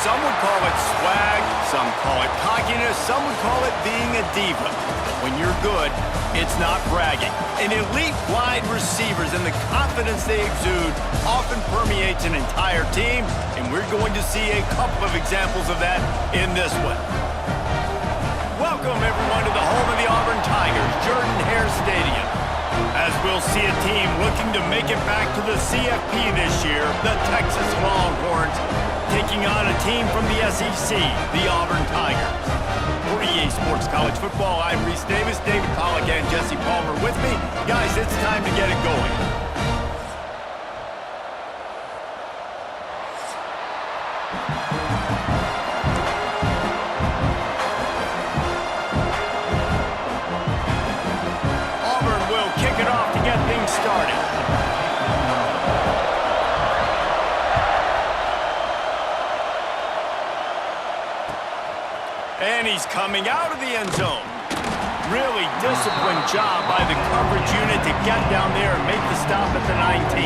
Some would call it swag, some call it cockiness, some would call it being a diva. But when you're good, it's not bragging. And elite wide receivers and the confidence they exude often permeates an entire team, and we're going to see a couple of examples of that in this one. Welcome, everyone, to the home of the Auburn Tigers, Jordan-Hare Stadium. As we'll see a team looking to make it back to the CFB this year, the Texas Longhorns, taking on a team from the SEC, the Auburn Tigers. For EA Sports College Football, I'm Reese Davis, David Pollack, and Jesse Palmer with me. Guys, it's time to get it going. Auburn will kick it off to get things started. And he's coming out of the end zone. Really disciplined job by the coverage unit to get down there and make the stop at the 19.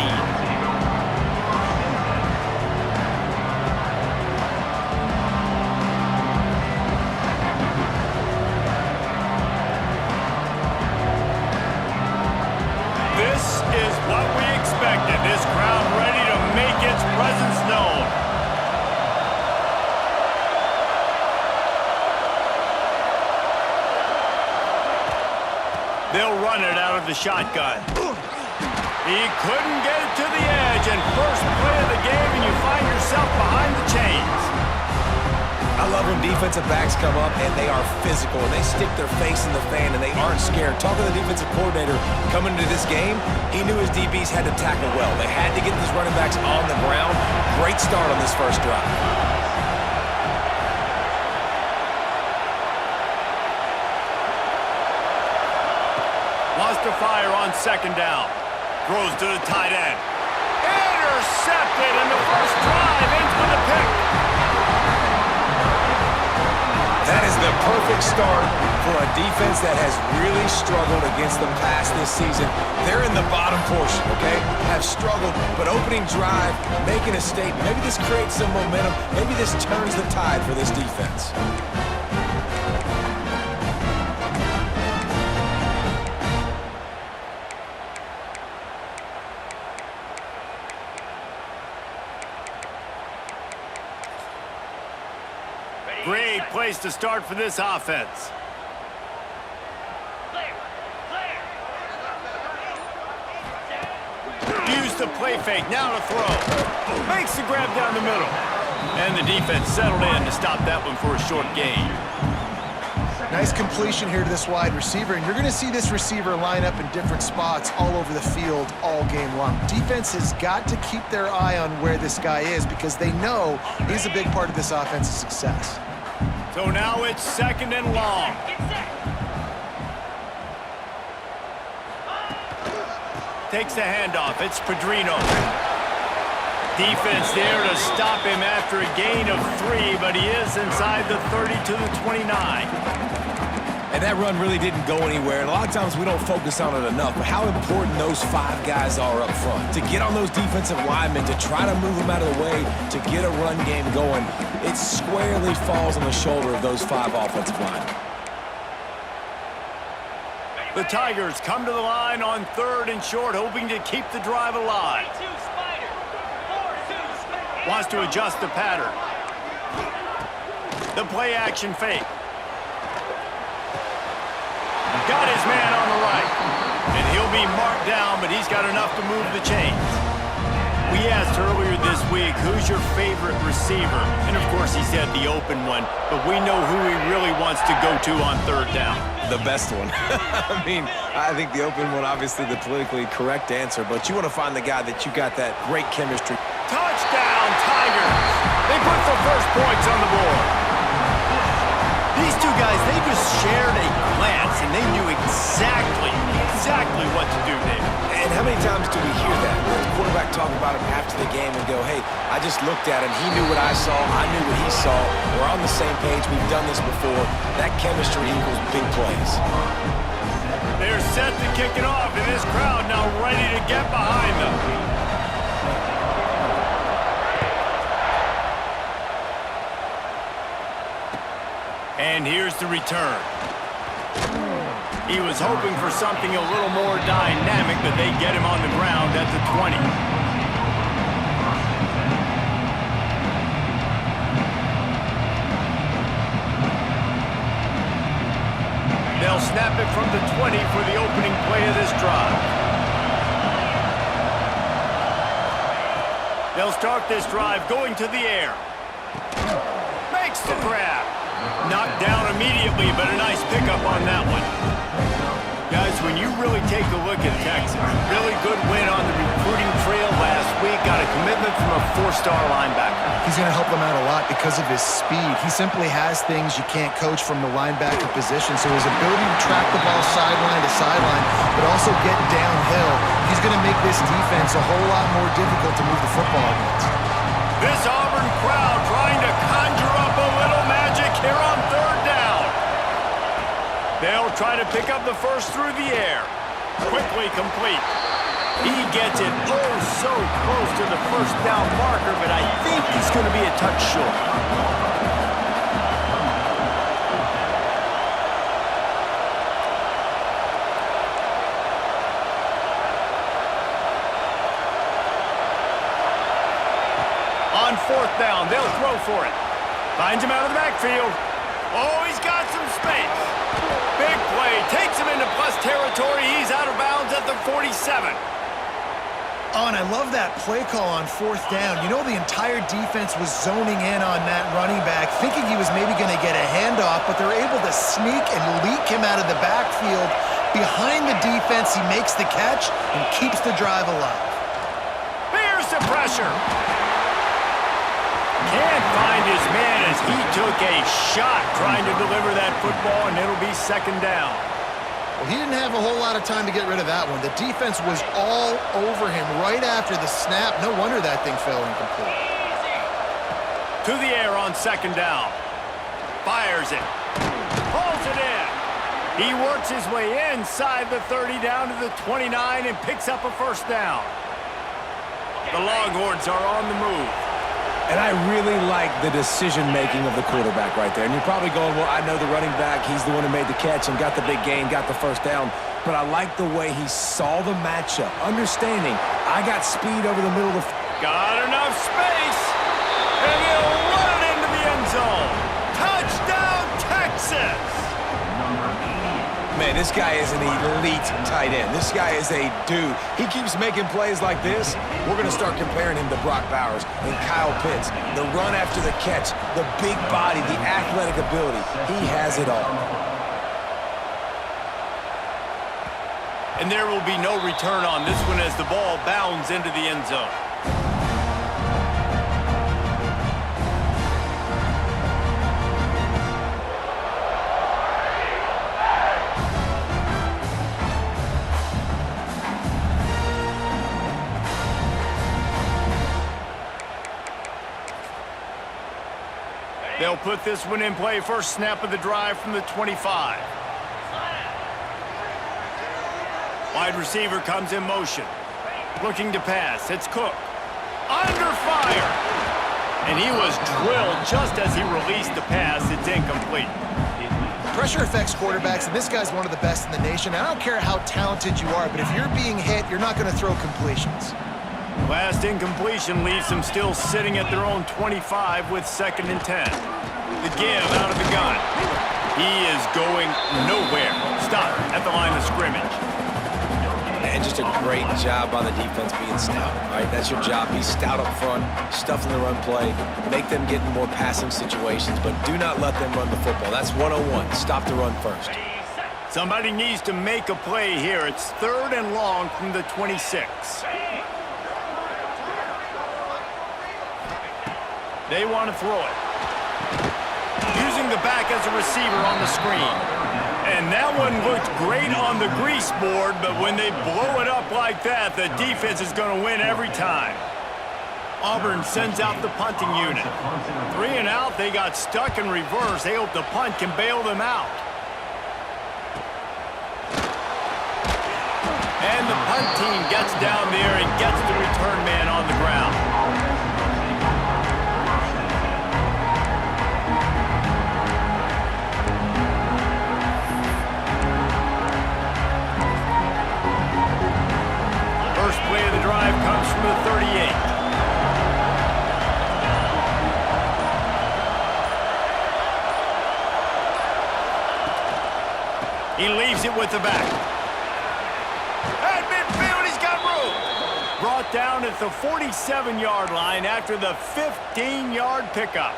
This is what we expected. This crowd ready to make its presence known. They'll run it out of the shotgun. He couldn't get it to the edge, and first play of the game, and you find yourself behind the chains. I love when defensive backs come up, and they are physical, and they stick their face in the fan, and they aren't scared. Talking to the defensive coordinator coming into this game, he knew his DBs had to tackle well. They had to get these running backs on the ground. Great start on this first drive. Wants to fire on second down. Throws to the tight end. Intercepted in the first drive. In for the pick. That is the perfect start for a defense that has really struggled against the pass this season. They're in the bottom portion, okay? Have struggled, but opening drive, making a statement. Maybe this creates some momentum. Maybe this turns the tide for this defense. place to start for this offense. Use the play fake, now to throw. Makes the grab down the middle. And the defense settled in to stop that one for a short gain. Nice completion here to this wide receiver, and you're going to see this receiver line up in different spots all over the field all game long. Defense has got to keep their eye on where this guy is because they know he's a big part of this offense's success. So now it's 2nd and long. Takes the handoff. It's Pedrino. Defense there to stop him after a gain of 3, but he is inside the 30 to the 29. And that run really didn't go anywhere. And a lot of times we don't focus on it enough, but how important those 5 guys are up front. To get on those defensive linemen, to try to move them out of the way, to get a run game going, it squarely falls on the shoulder of those 5 offensive linemen. The Tigers come to the line on 3rd and short, hoping to keep the drive alive. Wants to adjust the pattern. The play action fake. Got his man on the right. And he'll be marked down, but he's got enough to move the chains. We asked earlier this week, who's your favorite receiver? And of course he said the open one, but we know who he really wants to go to on 3rd down. The best one. I mean, I think the open one, obviously the politically correct answer, but you want to find the guy that you got that great chemistry. Touchdown, Tigers! They put the first points on the board. These two guys, they just shared a glance, and they knew exactly what to do there. And how many times do we hear that? Where the quarterback talk about him after the game and go, hey, I just looked at him. He knew what I saw. I knew what he saw. We're on the same page. We've done this before. That chemistry equals big plays. They're set to kick it off, and this crowd now ready to get behind them. And here's the return. He was hoping for something a little more dynamic, but they get him on the ground at the 20. They'll snap it from the 20 for the opening play of this drive. They'll start this drive going to the air. Makes the grab. Knocked down immediately, but a nice pickup on that one. Guys, when you really take a look at Texas, really good win on the recruiting trail last week, got a commitment from a 4-star linebacker. He's going to help them out a lot because of his speed. He simply has things you can't coach from the linebacker position, so his ability to track the ball sideline to sideline, but also get downhill, he's going to make this defense a whole lot more difficult to move the football against. This Auburn crowd trying to conjure up a little magic here on 3rd down. They'll try to pick up the first through the air. Quickly complete. He gets it oh so close to the 1st down marker, but I think he's going to be a touch short. On 4th down, they'll throw for it. Finds him out of the backfield. Oh, he's got some space. Big play. Takes him into plus territory. He's out of bounds at the 47. Oh, and I love that play call on 4th down. You know, the entire defense was zoning in on that running back, thinking he was maybe going to get a handoff, but they're able to sneak and leak him out of the backfield. Behind the defense, he makes the catch and keeps the drive alive. Here's the pressure. Can't find his man as he took a shot trying to deliver that football, and it'll be 2nd down. Well, he didn't have a whole lot of time to get rid of that one. The defense was all over him right after the snap. No wonder that thing fell incomplete. To the air on 2nd down. Fires it. Pulls it in. He works his way inside the 30 down to the 29 and picks up a 1st down. The Longhorns are on the move. And I really like the decision-making of the quarterback right there. And you're probably going, well, I know the running back. He's the one who made the catch and got the big gain, got the 1st down. But I like the way he saw the matchup, understanding I got speed over the middle of the... Got enough space, and he'll run it into the end zone. Touchdown, Man, this guy is an elite tight end. This guy is a dude. He keeps making plays like this. We're going to start comparing him to Brock Bowers and Kyle Pitts. The run after the catch, the big body, the athletic ability. He has it all. And there will be no return on this one as the ball bounds into the end zone. They'll put this one in play. First snap of the drive from the 25. Wide receiver comes in motion. Looking to pass. It's Cook. Under fire. And he was drilled just as he released the pass. It's incomplete. Pressure affects quarterbacks, and this guy's one of the best in the nation. I don't care how talented you are, but if you're being hit, you're not going to throw completions. Last incompletion leaves them still sitting at their own 25 with 2nd and 10. The give out of the gun. He is going nowhere. Stop at the line of scrimmage. And just a great job by the defense being stout. All right, that's your job. Be stout up front, stuff in the run play, make them get in more passing situations, but do not let them run the football. That's 101. Stop the run first. Somebody needs to make a play here. It's 3rd and long from the 26. They want to throw it. Using the back as a receiver on the screen. And that one looked great on the grease board, but when they blow it up like that, the defense is going to win every time. Auburn sends out the punting unit. 3 and out, they got stuck in reverse. They hope the punt can bail them out. And the punt team gets down there and gets the return man on the ground. First play of the drive comes from the 38. He leaves it with the back. At midfield, he's got room. Brought down at the 47-yard line after the 15-yard pickup.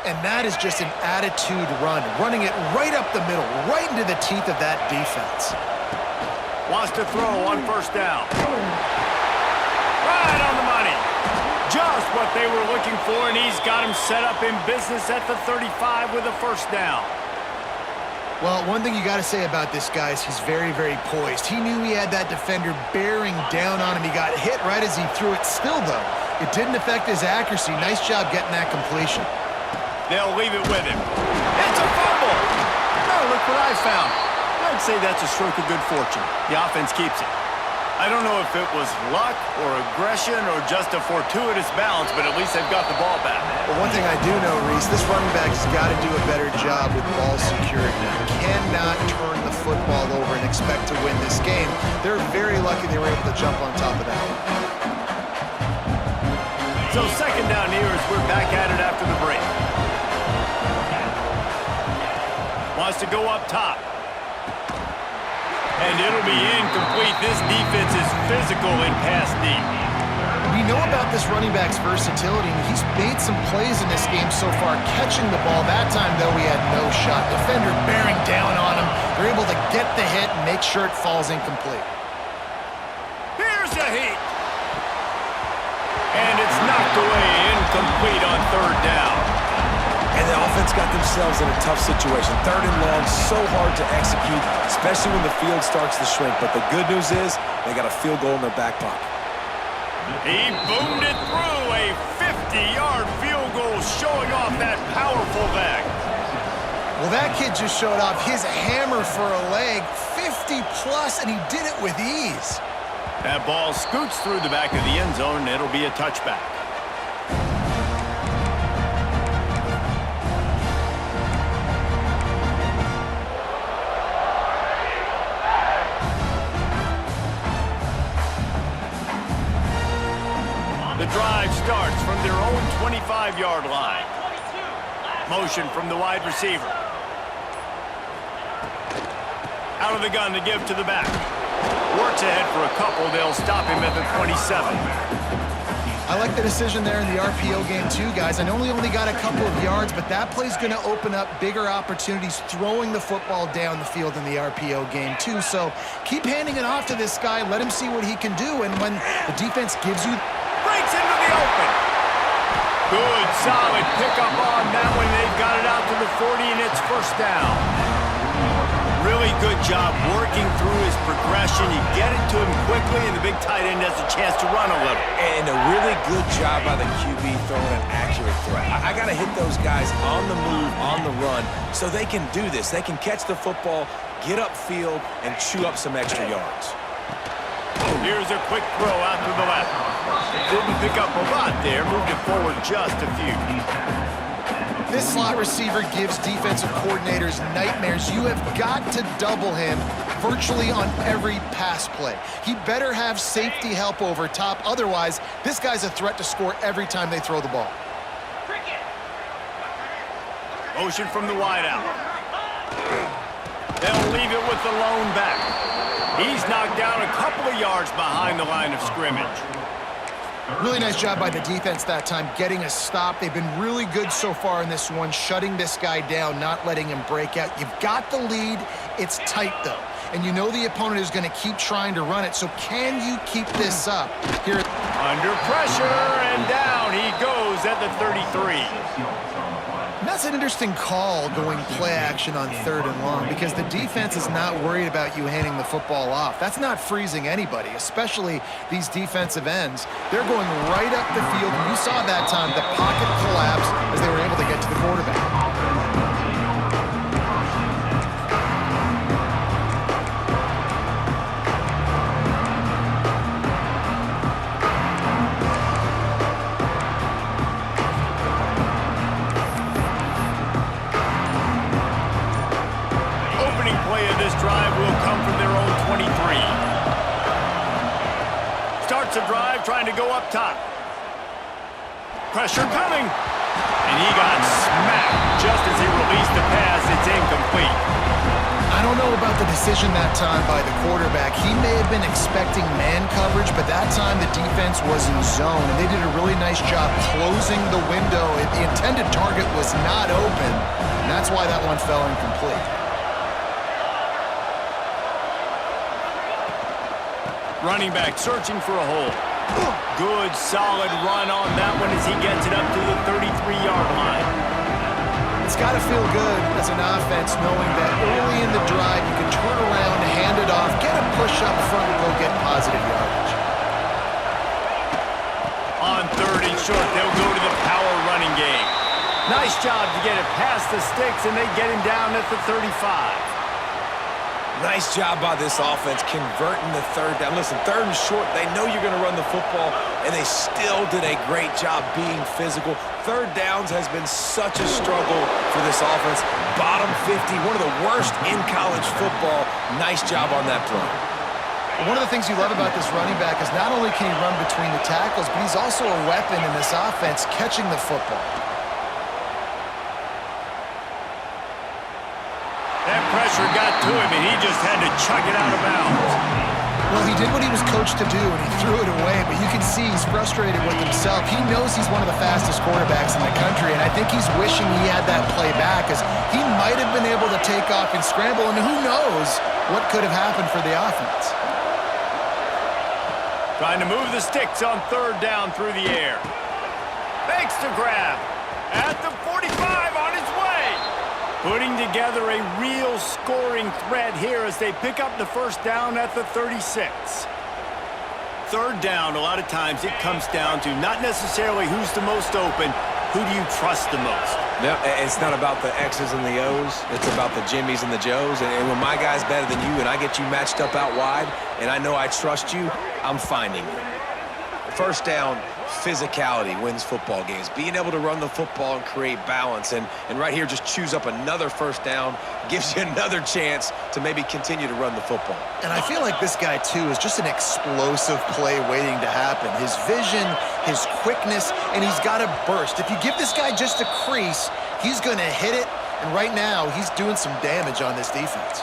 And that is just an attitude run, running it right up the middle, right into the teeth of that defense. Wants to throw on first down. Right on the money. Just what they were looking for, and he's got him set up in business at the 35 with a first down. Well, one thing you got to say about this guy is he's very, very poised. He knew he had that defender bearing down on him. He got hit right as he threw it. Still, though, it didn't affect his accuracy. Nice job getting that completion. They'll leave it with him. It's a fumble. Oh, look what I found. I'd say that's a stroke of good fortune. The offense keeps it. I don't know if it was luck or aggression or just a fortuitous bounce, but at least they've got the ball back. Well, one thing I do know, Reese, this running back has got to do a better job with ball security. You cannot turn the football over and expect to win this game. They're very lucky they were able to jump on top of that. So 2nd down here as we're back at it after the break. Wants to go up top. And it'll be incomplete. This defense is physical in pass deep. We know about this running back's versatility. He's made some plays in this game so far, catching the ball. That time, though, he had no shot. Defender bearing down on him. They're able to get the hit and make sure it falls incomplete. Here's the heat. And it's knocked away, incomplete on 3rd down. And the offense got themselves in a tough situation. 3rd and long, so hard to execute, especially when the field starts to shrink. But the good news is they got a field goal in their back pocket. He boomed it through a 50-yard field goal, showing off that powerful leg. Well, that kid just showed off his hammer for a leg, 50-plus, and he did it with ease. That ball scoots through the back of the end zone, and it'll be a touchback. The drive starts from their own 25-yard line. Motion from the wide receiver. Out of the gun to give to the back. Works ahead for a couple. They'll stop him at the 27. I like the decision there in the RPO game too, guys. I know he only got a couple of yards, but that play's going to open up bigger opportunities throwing the football down the field in the RPO game too. So keep handing it off to this guy. Let him see what he can do. And when the defense gives you... Breaks into the open. Good, solid pickup on that one. They've got it out to the 40, and it's first down. Really good job working through his progression. You get it to him quickly, and the big tight end has a chance to run a little. And a really good job by the QB throwing an accurate throw. I got to hit those guys on the move, on the run, so they can do this. They can catch the football, get upfield, and chew up some extra yards. Here's a quick throw out to the left. Didn't pick up a lot there. Moved it forward just a few. This slot receiver gives defensive coordinators nightmares. You have got to double him virtually on every pass play. He better have safety help over top. Otherwise, this guy's a threat to score every time they throw the ball. Motion from the wideout. They'll leave it with the lone back. He's knocked down a couple of yards behind the line of scrimmage. Really nice job by the defense that time, getting a stop. They've been really good so far in this one, shutting this guy down, not letting him break out. You've got the lead. It's tight, though. And you know the opponent is going to keep trying to run it, so can you keep this up? Here, under pressure, and down he goes at the 33. And that's an interesting call going play action on 3rd and long because the defense is not worried about you handing the football off. That's not freezing anybody, especially these defensive ends. They're going right up the field. And you saw that time the pocket collapse as they were able to get to the quarterback. Starts a drive trying to go up top. Pressure coming. And he got smacked just as he released the pass. It's incomplete. I don't know about the decision that time by the quarterback. He may have been expecting man coverage, but that time the defense was in zone, and they did a really nice job closing the window. The intended target was not open, and that's why that one fell incomplete. Running back searching for a hole. Good, solid run on that one as he gets it up to the 33-yard line. It's got to feel good as an offense knowing that early in the drive you can turn around, hand it off, get a push up front, and go get positive yardage. On 3rd and short, they'll go to the power running game. Nice job to get it past the sticks, and they get him down at the 35. Nice job by this offense converting the 3rd down. Listen, 3rd and short, they know you're going to run the football, and they still did a great job being physical. 3rd downs has been such a struggle for this offense. Bottom 50, one of the worst in college football. Nice job on that play. One of the things you love about this running back is not only can he run between the tackles, but he's also a weapon in this offense catching the football. That pressure got to him, and he just had to chuck it out of bounds. Well, he did what he was coached to do, and he threw it away, but you can see he's frustrated with himself. He knows he's one of the fastest quarterbacks in the country, and I think he's wishing he had that play back, as he might have been able to take off and scramble, and who knows what could have happened for the offense. Trying to move the sticks on 3rd down through the air. Makes the grab. At the 45 on his way. Putting together a real scoring threat here as they pick up the 1st down at the 36. 3rd down, a lot of times it comes down to not necessarily who's the most open, who do you trust the most? No, it's not about the X's and the O's. It's about the Jimmys and the Joes. And when my guy's better than you and I get you matched up out wide and I know I trust you, I'm finding you. 1st down, physicality wins football games. Being able to run the football and create balance. And right here, just choose up another 1st down, gives you another chance to maybe continue to run the football. And I feel like this guy, too, is just an explosive play waiting to happen. His vision, his quickness, and he's got a burst. If you give this guy just a crease, he's going to hit it. And right now, he's doing some damage on this defense.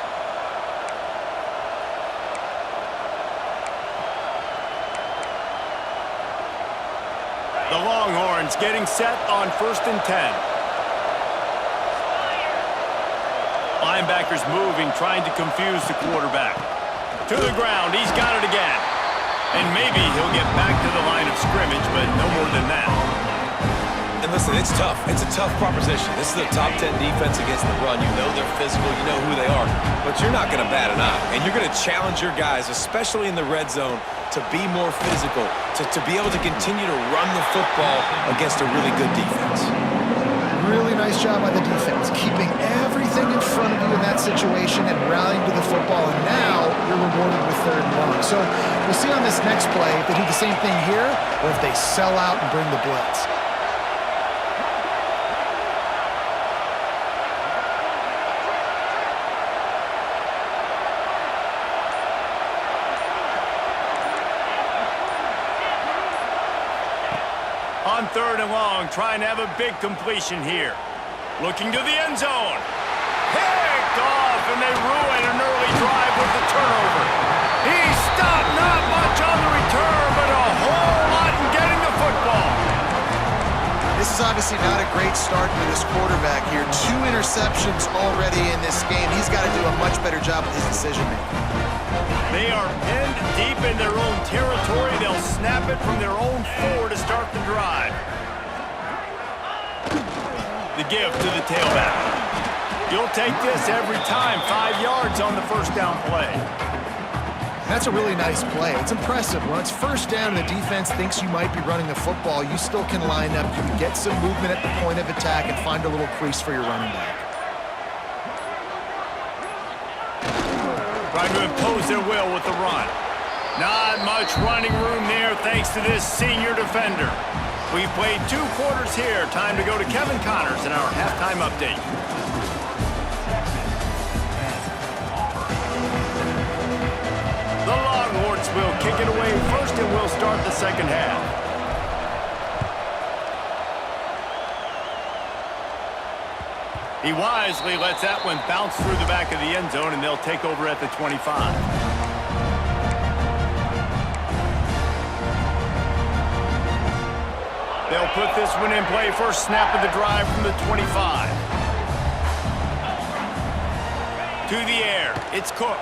The Longhorns getting set on 1st and 10. Linebackers moving, trying to confuse the quarterback. To the ground, he's got it again. And maybe he'll get back to the line of scrimmage, but no more than that. And listen, it's tough. It's a tough proposition. This is a top 10 defense against the run. You know they're physical. You know who they are. But you're not going to bat an eye. And you're going to challenge your guys, especially in the red zone, to be more physical, to be able to continue to run the football against a really good defense. Really nice job by the defense, keeping everything in front of you in that situation and rallying to the football. And now you're rewarded with 3rd and long. So we'll see on this next play if they do the same thing here or if they sell out and bring the blitz. On 3rd and long, trying to have a big completion here. Looking to the end zone. Picked off, and they ruin an early drive with the turnover. He stopped, not much on the return, but a whole lot in getting the football. This is obviously not a great start for this quarterback here. 2 interceptions already in this game. He's got to do a much better job with his decision-making. They are pinned deep in their own territory. They'll snap it from their own 4 to start the drive. The give to the tailback. You'll take this every time. 5 yards on the 1st down play. That's a really nice play. It's impressive. When it's 1st down and the defense thinks you might be running the football, you still can line up. You can get some movement at the point of attack and find a little crease for your running back. Trying to impose their will with the run. Not much running room there thanks to this senior defender. We've played 2 quarters here. Time to go to Kevin Connors in our halftime update. The Longhorns will kick it away first and will start the 2nd half. He wisely lets that one bounce through the back of the end zone, and they'll take over at the 25. They'll put this one in play. First snap of the drive from the 25. To the air. It's Cook.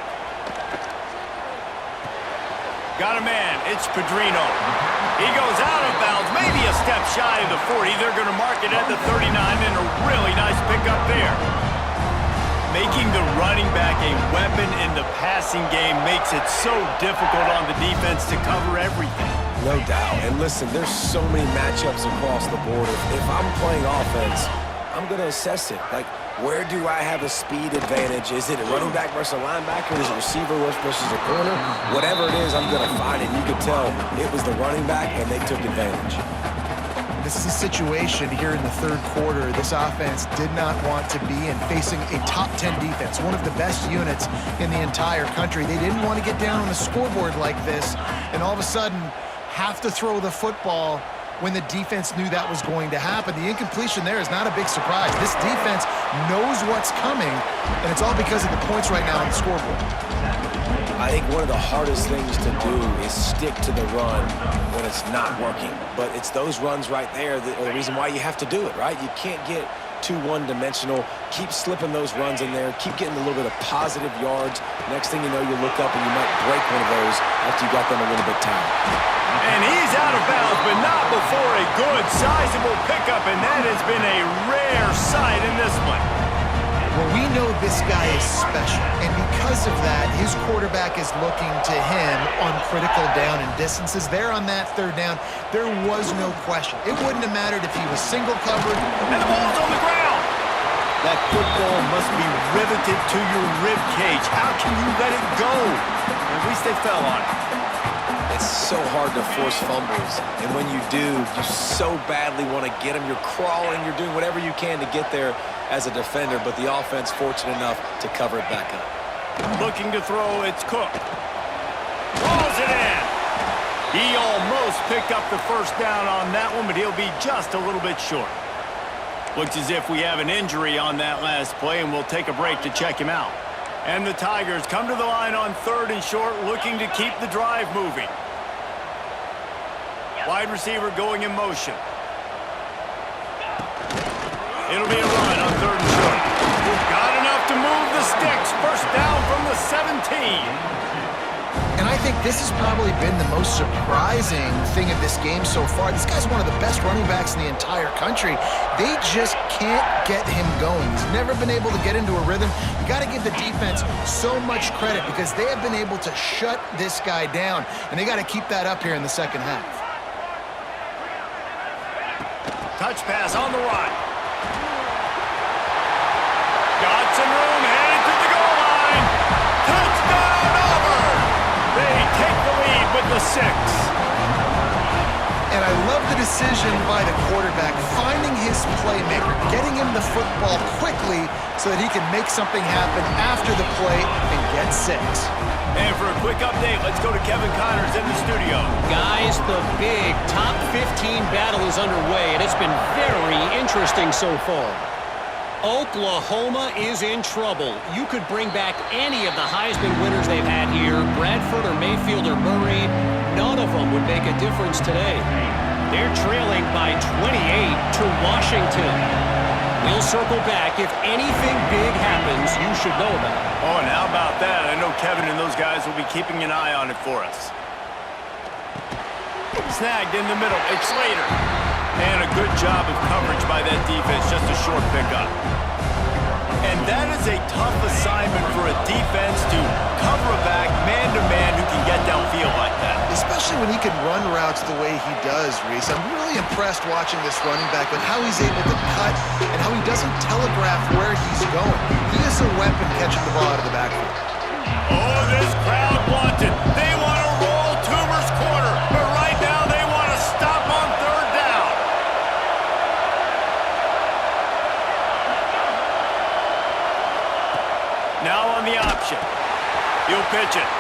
Got a man. It's Pedrino. He goes out of bounds, maybe a step shy of the 40. They're going to mark it at the 39, and a really nice pickup there. Making the running back a weapon in the passing game makes it so difficult on the defense to cover everything. No doubt. And listen, there's so many matchups across the board. If I'm playing offense, I'm going to assess it. Like, where do I have a speed advantage? Is it a running back versus a linebacker? Is it a receiver versus a corner? Whatever it is, I'm going to find it. You can tell it was the running back, and they took advantage. This is a situation here in the 3rd quarter this offense did not want to be in, facing a top 10 defense, one of the best units in the entire country. They didn't want to get down on the scoreboard like this and all of a sudden have to throw the football when the defense knew that was going to happen. The incompletion there is not a big surprise. This defense knows what's coming, and it's all because of the points right now on the scoreboard. I think one of the hardest things to do is stick to the run when it's not working. But it's those runs right there that are the reason why you have to do it, right? You can't get too one-dimensional. Keep slipping those runs in there. Keep getting a little bit of positive yards. Next thing you know, you look up and you might break one of those after you got them a little bit tired. And he's out of bounds, but not before a good, sizable pickup, and that has been a rare sight in this one. Well, we know this guy is special, and because of that, his quarterback is looking to him on critical down and distances. There on that 3rd down, there was no question. It wouldn't have mattered if he was single covered. And the ball's on the ground. That football must be riveted to your rib cage. How can you let it go? At least they fell on it. It's so hard to force fumbles, and when you do, you so badly want to get them. You're crawling, you're doing whatever you can to get there as a defender, but the offense fortunate enough to cover it back up. Looking to throw, it's Cook. Rolls it in. He almost picked up the 1st down on that one, but he'll be just a little bit short. Looks as if we have an injury on that last play, and we'll take a break to check him out. And the Tigers come to the line on 3rd and short, looking to keep the drive moving. Wide receiver going in motion. It'll be a run on 3rd and short. Got enough to move the sticks. First down from the 17. And I think this has probably been the most surprising thing of this game so far. This guy's one of the best running backs in the entire country. They just can't get him going. He's never been able to get into a rhythm. You got to give the defense so much credit because they have been able to shut this guy down, and they got to keep that up here in the second half. Touch pass on the run. Got some room, headed to the goal line. Touchdown, Auburn! They take the lead with the 6. And I love the decision by the quarterback, finding his playmaker, getting him the football quickly so that he can make something happen after the play and get 6. And for a quick update, let's go to Kevin Connors in the studio. Guys, the big top 15 battle is underway, and it's been very interesting so far. Oklahoma is in trouble. You could bring back any of the Heisman winners they've had here, Bradford or Mayfield or Murray. None of them would make a difference today. They're trailing by 28 to Washington. We'll circle back. If anything big happens, you should know about it. Oh, and how about that? I know Kevin and those guys will be keeping an eye on it for us. Snagged in the middle. It's Slater. And a good job of coverage by that defense. Just a short pickup. And that is a tough assignment for a defense to cover a back man-to-man who can get downfield like that. Especially when he can run routes the way he does, Reese. I'm really impressed watching this running back with how he's able to cut and how he doesn't telegraph where he's going. He is a weapon catching the ball out of the backfield. Oh, this crowd wants it. They want to roll Toomer's corner, but right now they want to stop on 3rd down. Now on the option. He'll pitch it.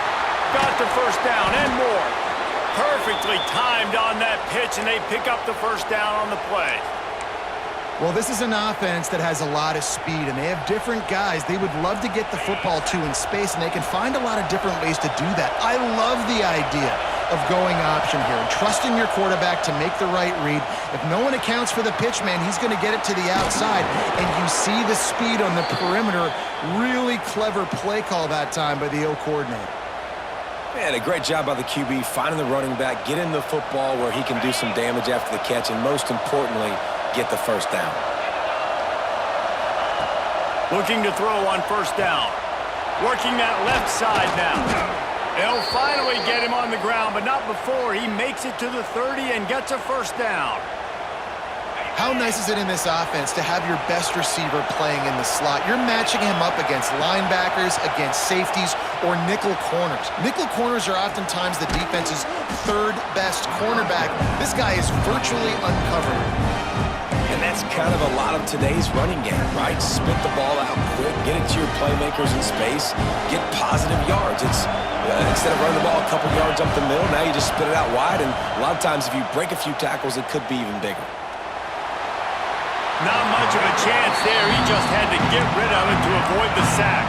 Got the first down and more. Perfectly timed on that pitch, and they pick up the first down on the play. Well, this is an offense that has a lot of speed, and they have different guys they would love to get the football to in space, and they can find a lot of different ways to do that. I love the idea of going option here and trusting your quarterback to make the right read. If no one accounts for the pitch, man, he's going to get it to the outside, and you see the speed on the perimeter. Really clever play call that time by the O coordinator. Man, a great job by the QB finding the running back, getting the football where he can do some damage after the catch, and most importantly, get the first down. Looking to throw on first down. Working that left side now. They'll finally get him on the ground, but not before he makes it to the 30 and gets a first down. How nice is it in this offense to have your best receiver playing in the slot? You're matching him up against linebackers, against safeties, or nickel corners. Nickel corners are oftentimes the defense's 3rd best cornerback. This guy is virtually uncovered. And that's kind of a lot of today's running game, right? Spit the ball out quick, get it to your playmakers in space, get positive yards. It's instead of running the ball a couple yards up the middle, now you just spit it out wide, and a lot of times if you break a few tackles, it could be even bigger. Not much of a chance there. He just had to get rid of it to avoid the sack.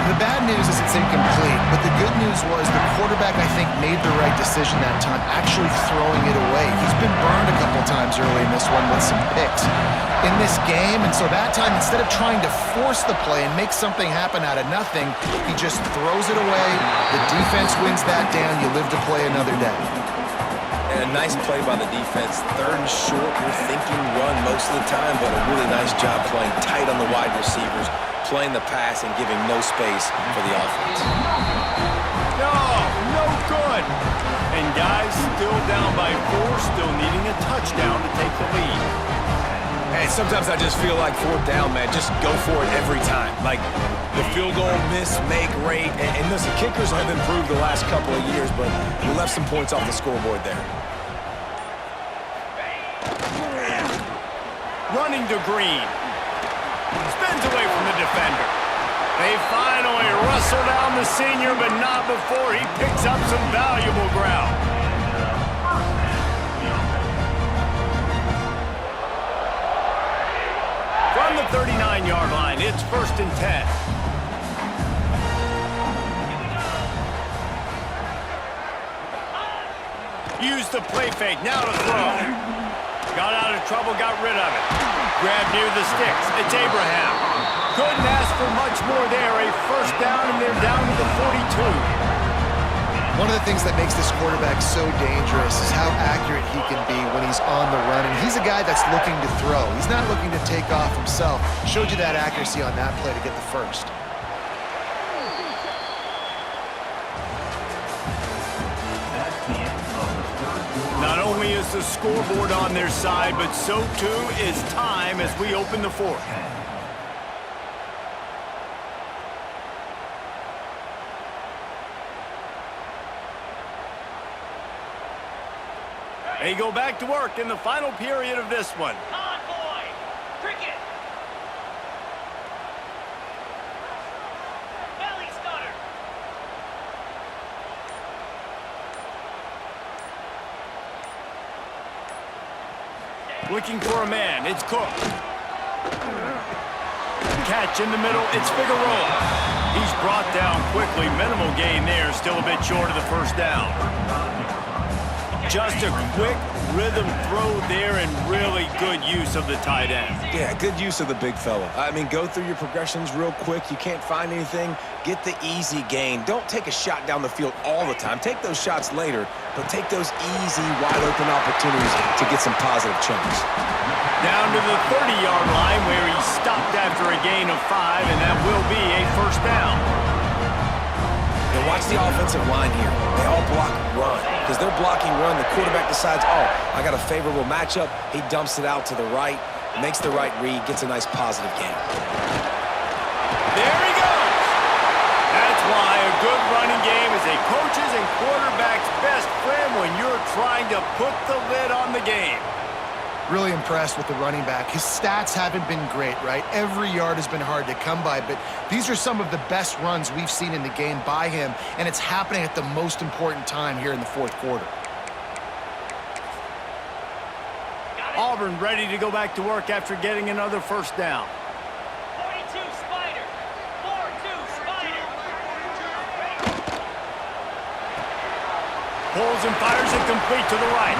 The bad news is it's incomplete, but the good news was the quarterback, I think, made the right decision that time, actually throwing it away. He's been burned a couple times early in this one with some picks in this game, and so that time, instead of trying to force the play and make something happen out of nothing, he just throws it away. The defense wins that down. You live to play another day. And a nice play by the defense. 3rd and short, you're thinking run most of the time, but a really nice job playing tight on the wide receivers, playing the pass and giving no space for the offense. No good. And guys still down by 4, still needing a touchdown to take the lead. Hey, sometimes I just feel like 4th down, man. Just go for it every time. Like the field goal miss, make rate. And listen, kickers have improved the last couple of years, but we left some points off the scoreboard there. Running to Green. Spins away from the defender. They finally wrestle down the senior, but not before he picks up some valuable ground. From the 39-yard line, it's 1st and 10. Use the play fake. Now to throw. Got out of trouble, got rid of it. Grab near the sticks. It's Abraham. Couldn't ask for much more there. A first down, and they're down to the 42. One of the things that makes this quarterback so dangerous is how accurate he can be when he's on the run. And he's a guy that's looking to throw. He's not looking to take off himself. Showed you that accuracy on that play to get the first. Not only is the scoreboard on their side, but so too is time as we open the fourth. They go back to work in the final period of this one. Convoy! Cricket! Belly stutter! Looking for a man. It's Cook. Catch in the middle. It's Figueroa. He's brought down quickly. Minimal gain there. Still a bit short of the first down. Just a quick rhythm throw there and really good use of the tight end. Yeah, good use of the big fella. I mean, go through your progressions real quick. You can't find anything. Get the easy gain. Don't take a shot down the field all the time. Take those shots later, but take those easy, wide-open opportunities to get some positive chunks. Down to the 30-yard line where he stopped after a gain of 5, and that will be a first down. And watch the offensive line here. They all block run. Because they're blocking run, the quarterback decides, oh, I got a favorable matchup. He dumps it out to the right, makes the right read, gets a nice positive gain. There he goes. That's why a good running game is a coach's and quarterback's best friend when you're trying to put the lid on the game. Really impressed with the running back. His stats haven't been great, right? Every yard has been hard to come by, but these are some of the best runs we've seen in the game by him, and it's happening at the most important time here in the fourth quarter. Auburn ready to go back to work after getting another first down. 42 Spider! 4-2 Spider! Pulls and fires it complete to the right.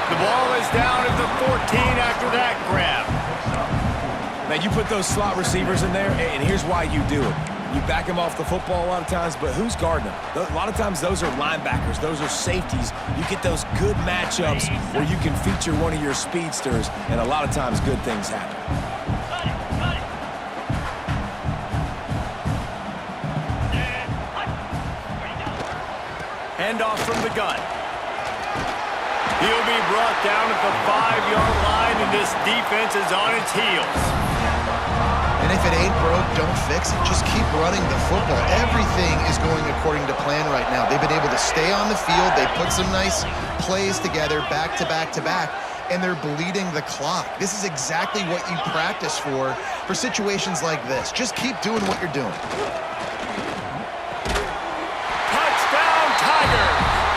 The ball is down at the 14 after that grab. Now, you put those slot receivers in there, and here's why you do it. You back them off the football a lot of times, but who's guarding them? A lot of times, those are linebackers. Those are safeties. You get those good matchups where you can feature one of your speedsters, and a lot of times, good things happen. Handoff from the gun. He'll be brought down at the 5-yard line, and this defense is on its heels. And if it ain't broke, don't fix it. Just keep running the football. Everything is going according to plan right now. They've been able to stay on the field. They put some nice plays together back to back to back, and they're bleeding the clock. This is exactly what you practice for situations like this. Just keep doing what you're doing. Touchdown, Tiger!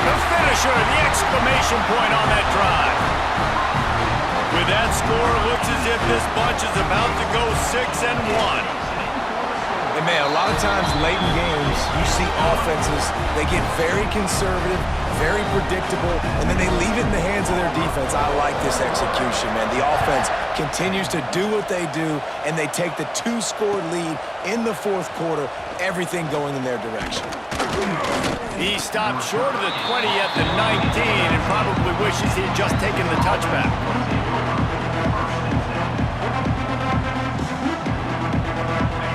The finisher, the exclamation point on that drive. With that score, it looks as if this bunch is about to go 6-1. And man, a lot of times late in games, you see offenses, they get very conservative, very predictable, and then they leave it in the hands of their defense. I like this execution, man. The offense continues to do what they do, and they take the 2-score lead in the fourth quarter, everything going in their direction. He stopped short of the 20 at the 19 and probably wishes he had just taken the touchback.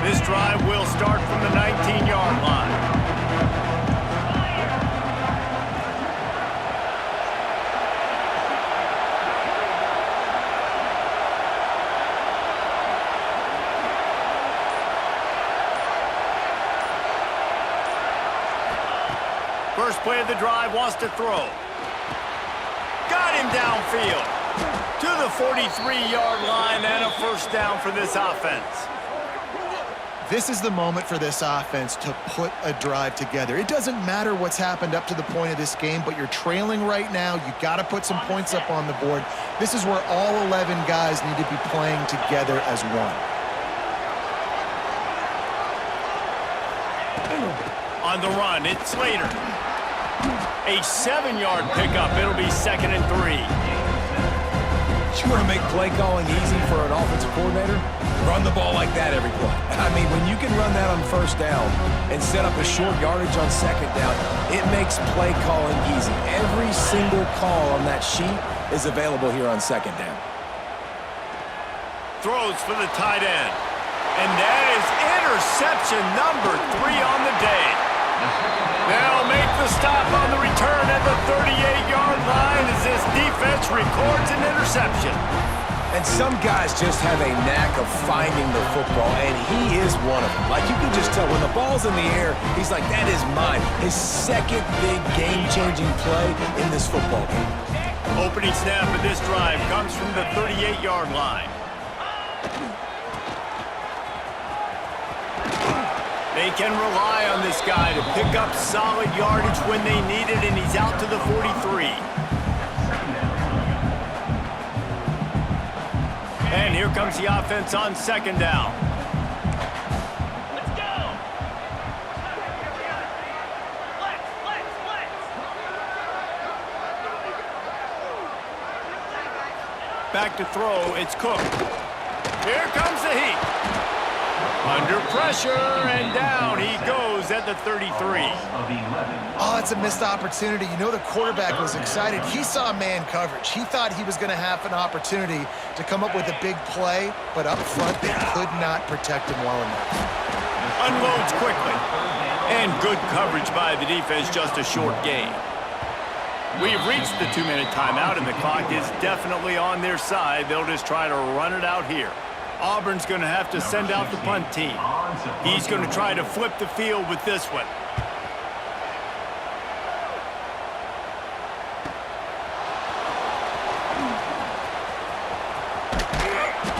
This drive will start from the 19-yard line. First play of the drive, wants to throw. Got him downfield. To the 43-yard line and a first down for this offense. This is the moment for this offense to put a drive together. It doesn't matter what's happened up to the point of this game, but you're trailing right now. You got to put some points up on the board. This is where all 11 guys need to be playing together as one. On the run, it's Slater. A 7-yard pickup. It'll be 2nd and 3. You want to make play calling easy for an offensive coordinator? Run the ball like that every play. I mean, when you can run that on first down and set up a short yardage on second down, it makes play calling easy. Every single call on that sheet is available here on second down. Throws for the tight end. And that is interception number 3 on the day. They'll make the stop on the return at the 38-yard line as this defense records an interception. And some guys just have a knack of finding the football, and he is one of them. Like, you can just tell when the ball's in the air, he's like, that is mine. His second big game-changing play in this football game. Opening snap of this drive comes from the 38-yard line. They can rely on this guy to pick up solid yardage when they need it, and he's out to the 43. And here comes the offense on second down. Let's go! Flex! Back to throw, it's Cook. Here comes the heat. Under pressure, and down he goes at the 33. Oh, it's a missed opportunity. You know the quarterback was excited. He saw man coverage. He thought he was going to have an opportunity to come up with a big play, but up front they could not protect him well enough. Unloads quickly. And good coverage by the defense, just a short gain. We've reached the 2-minute timeout, and the clock is definitely on their side. They'll just try to run it out here. Auburn's going to have to send out the punt team. He's going to try to flip the field with this one.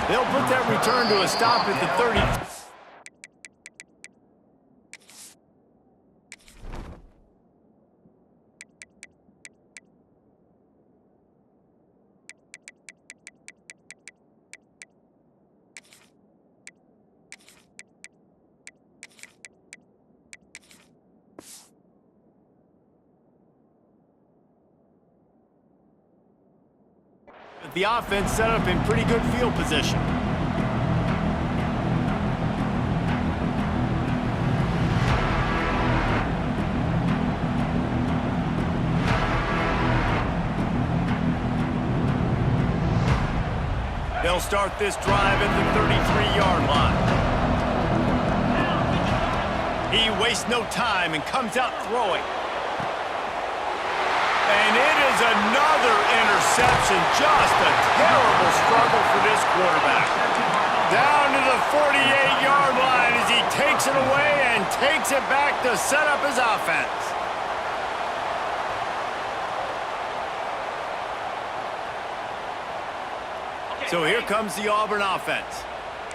They'll put that return to a stop at the 30. The offense set up in pretty good field position. They'll start this drive at the 33-yard line. He wastes no time and comes out throwing. And it is another interception. Just a terrible struggle for this quarterback. Down to the 48-yard line as he takes it away and takes it back to set up his offense. So here comes the Auburn offense.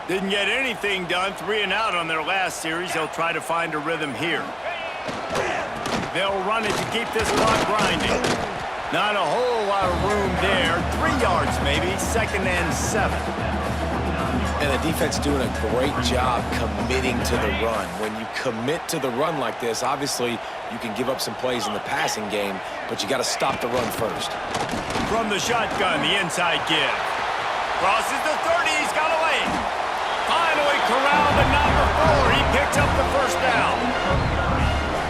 Didn't get anything done, 3 and out on their last series. They'll try to find a rhythm here. They'll run it to keep this clock grinding. Not a whole lot of room there. 3 yards maybe, 2nd and 7. And the defense doing a great job committing to the run. When you commit to the run like this, obviously you can give up some plays in the passing game, but you got to stop the run first. From the shotgun, the inside give. Crosses the 30, he's got away. Finally corralled at number 4. He picks up the first down.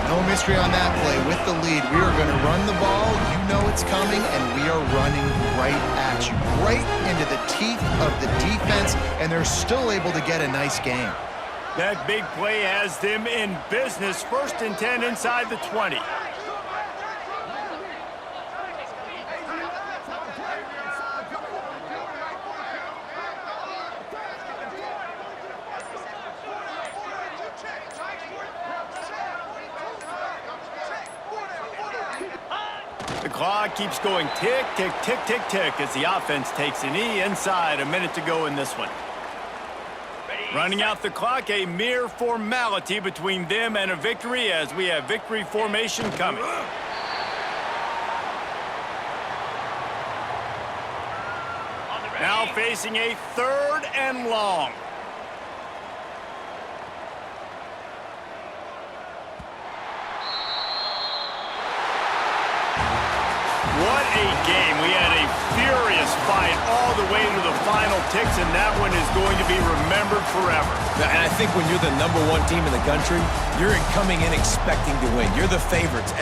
No mystery on that play. With the lead, we are going to run the ball. You know it's coming, and we are running right at you. Right into the teeth of the defense, and they're still able to get a nice game. That big play has them in business. 1st and 10 inside the 20. The clock keeps going tick, tick, tick, tick, tick as the offense takes a knee inside. A minute to go in this one. Running out the clock, a mere formality between them and a victory as we have victory formation coming. Now facing a 3rd and long. final ticks, and that one is going to be remembered forever. And I think when you're the #1 team in the country, you're coming in expecting to win. You're the favorites.